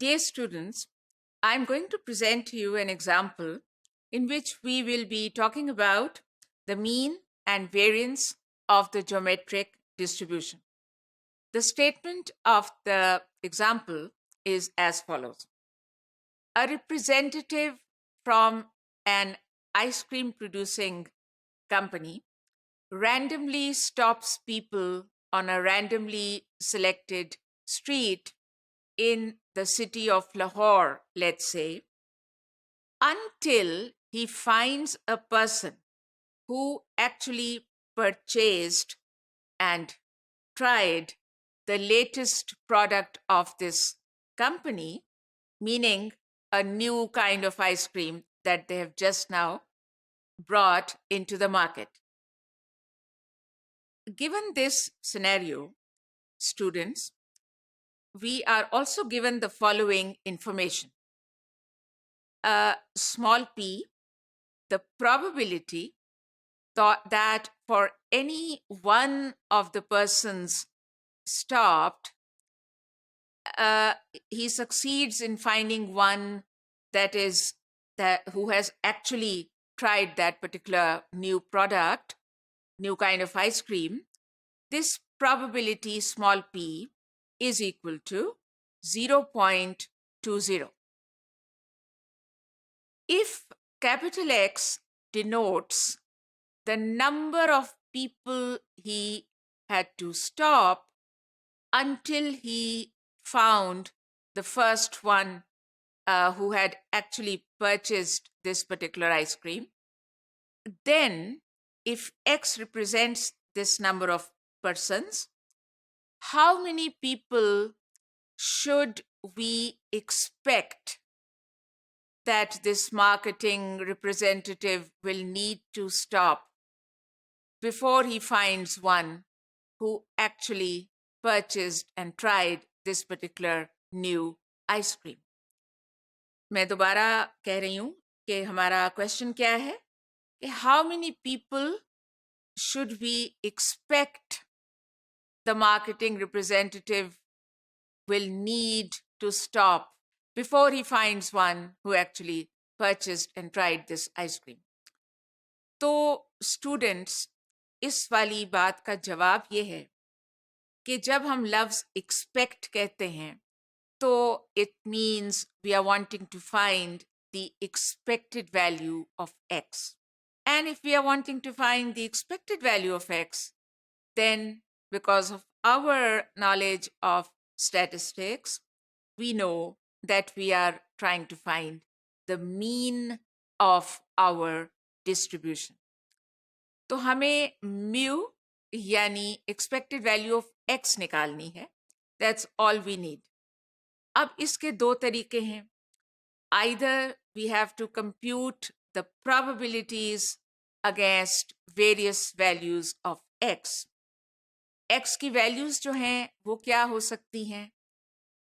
Dear students, I'm going to present to you an example in which we will be talking about the mean and variance of the geometric distribution. The statement of the example is as follows. A representative from an ice cream producing company randomly stops people on a randomly selected street in the city of Lahore, let's say, until he finds a person who actually purchased and tried the latest product of this company, meaning a new kind of ice cream that they have just now brought into the market. Given this scenario, students, we are also given the following information. Small p, the probability that for any one of the persons stopped, he succeeds in finding one who has actually tried that particular new product, new kind of ice cream. This probability, small p, is equal to 0.20. If capital X denotes the number of people he had to stop until he found the first one who had actually purchased this particular ice cream, then if X represents this number of persons, how many people should we expect that this marketing representative will need to stop before he finds one who actually purchased and tried this particular new ice cream? मैं दोबारा कह रही हूं कि हमारा question क्या है कि how many people should we expect the marketing representative will need to stop before he finds one who actually purchased and tried this ice cream? तो स्टूडेंट्स, इस वाली बात का जवाब ये है कि जब हम लफ्ज expect कहते हैं तो it means we are wanting to find the expected value of x. And if we are wanting to find the expected value of x, then because of our knowledge of statistics, we know that we are trying to find the mean of our distribution. तो हमें mu यानी expected value of x निकालनी है. That's all we need. अब इसके दो तरीके हैं. Either we have to compute the probabilities against various values of x. x की values जो हैं वो क्या हो सकती हैं?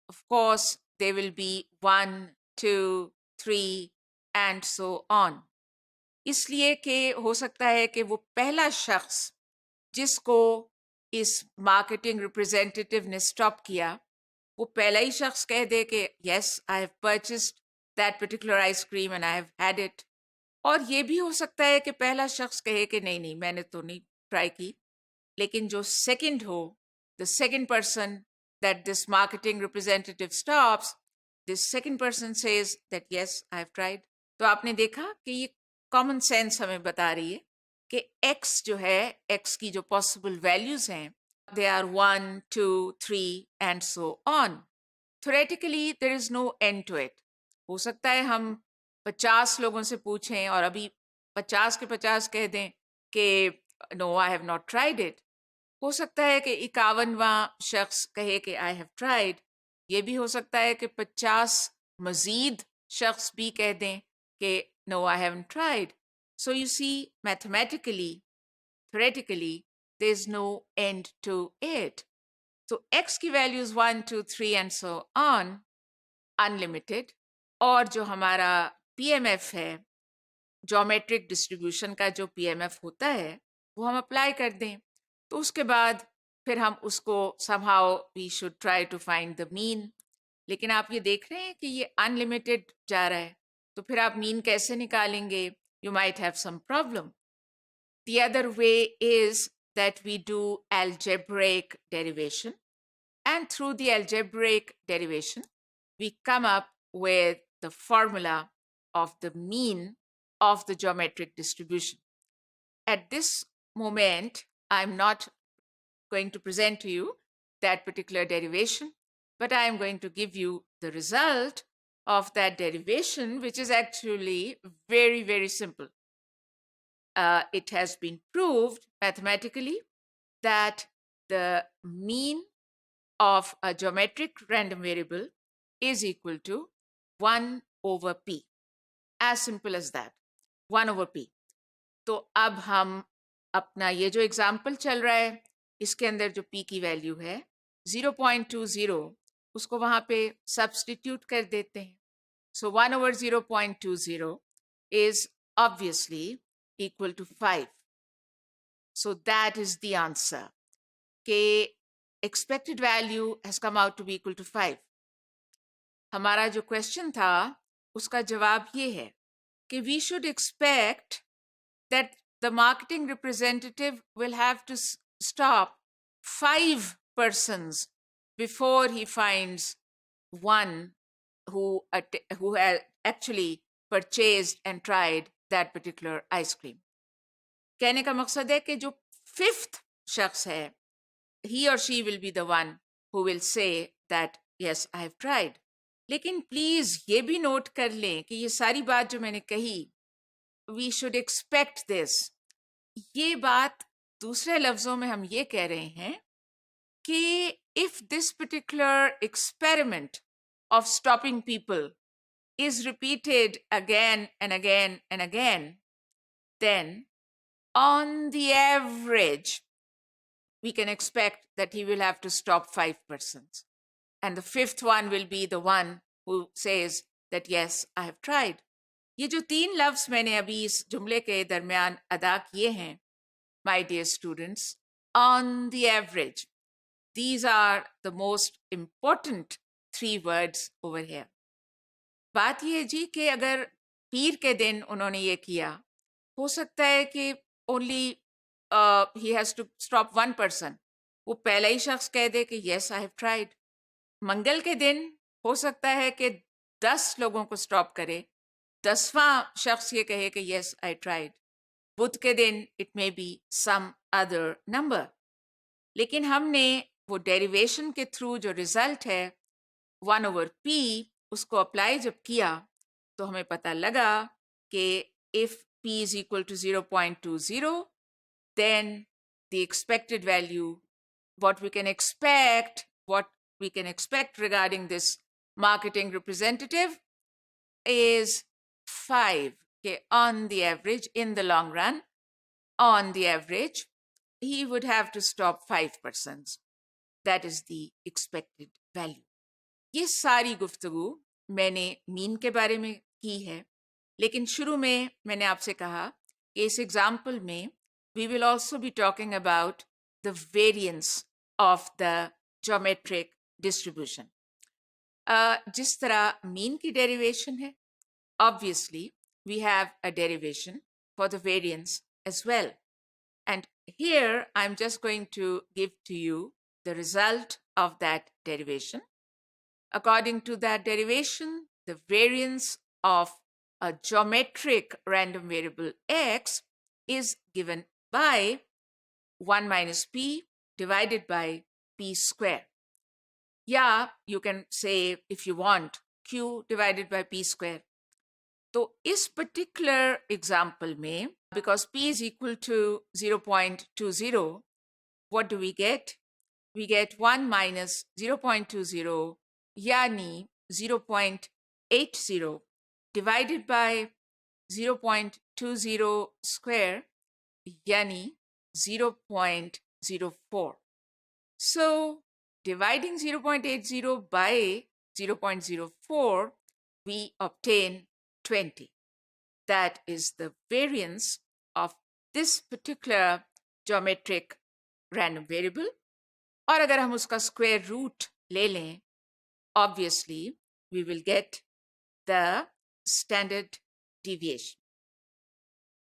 Of course, they will be 1, 2, 3 and so on. इसलिए कि हो सकता है कि वो पहला शख्स जिसको इस मार्केटिंग रिप्रेजेंटेटिव ने स्टॉप किया, वो पहला ही शख्स कह दे कि yes, I have purchased that particular ice cream and I have had it. और ये भी हो सकता है कि पहला शख्स कहे कि नहीं मैंने तो नहीं ट्राई की, लेकिन जो सेकंड हो, the second person that this marketing representative stops, this second person says that yes, I have tried. तो आपने देखा कि ये कॉमन सेंस हमें बता रही है कि x जो है, x की जो पॉसिबल वैल्यूज हैं, they are 1, 2, 3 and so on. Theoretically, there is no end to it. हो सकता है हम 50 लोगों से पूछें और अभी 50 के 50 कह दें कि no, I have not tried it. हो सकता है कि 51वां शख्स कहे कि I have tried. ये भी हो सकता है कि 50 मजीद शख्स भी कह दें कि no, I haven't tried. So you see, mathematically, theoretically, there's no end to it. So x की values 1, 2, 3 and so on, unlimited. और जो हमारा PMF है, geometric distribution का जो PMF होता है, वो हम अप्लाई कर दें. तो उसके बाद फिर हम उसको somehow we should try to find the mean. लेकिन आप ये देख रहे हैं कि ये अनलिमिटेड जा रहा है, तो फिर आप मीन कैसे निकालेंगे? You might have some problem. The other way is that we do algebraic derivation, and through the algebraic derivation we come up with the formula of the mean of the geometric distribution. At this moment, I'm not going to present to you that particular derivation, but I am going to give you the result of that derivation, which is actually very, very simple. It has been proved mathematically that the mean of a geometric random variable is equal to 1 over p. As simple as that, 1 over p. तो अब हम अपना ये जो example चल रहा है, इसके अंदर जो p की वैल्यू है 0.20, उसको वहां पे सब्स्टिट्यूट कर देते हैं. So 1 over 0.20 is obviously equal to 5. So that is the answer. कि expected value has come out to be equal to 5. हमारा जो क्वेश्चन था उसका जवाब ये है कि we should expect that the marketing representative will have to stop 5 persons before he finds one who had actually purchased and tried that particular ice cream. कहने का मकसद है कि जो 5th शख्स है, he or she will be the one who will say that yes, I have tried. लेकिन please ये भी नोट कर लें कि ये सारी बात जो मैंने कही, we should expect this. ये बात दूसरे लफ्जों में हम ये कह रहे हैं कि if this particular experiment of stopping people is repeated again and again and again, then on the average, we can expect that he will have to stop 5 persons. And the 5th one will be the one who says that, yes, I have tried. ये जो 3 लफ्ज मैंने अभी इस जुमले के दरमियान अदा किए हैं, my dear students, on the average, these are the most important 3 words over here. बात ये जी कि अगर पीर के दिन उन्होंने ये किया, हो सकता है कि only he has to stop 1 person. वो पहला ही शख्स कह दे कि yes, I have tried. मंगल के दिन हो सकता है कि 10 लोगों को स्टॉप करे, 10वां शख्स ये कहे कि yes, I tried. बुध के दिन it may be some other number. लेकिन हमने वो डेरिवेशन के थ्रू जो रिजल्ट है 1 over p, उसको अप्लाई जब किया तो हमें पता लगा कि if p is equal to 0.20, then the expected value, what we can expect regarding this marketing representative is 5. Okay, on the average, in the long run, on the average, he would have to stop 5 persons. That is the expected value. ये सारी गुफ्तगू मैंने mean के बारे में की है, लेकिन शुरू में मैंने आपसे कहा कि इस एग्जाम्पल में we will also be talking about the variance of the geometric distribution. जिस तरह मीन की derivation है, obviously we have a derivation for the variance as well. And here I'm just going to give to you the result of that derivation. According to that derivation, the variance of a geometric random variable x is given by 1 minus p divided by p square. Yeah, you can say, if you want, q divided by p square. तो इस particular example में, because p is equal to 0.20, what do we get? We get 1 minus 0.20, यानी 0.80 divided by 0.20 square, यानी 0.04. So dividing 0.80 by 0.04, we obtain 20. That is the variance of this particular geometric random variable. और अगर हम उसका square root ले लें obviously we will get the standard deviation.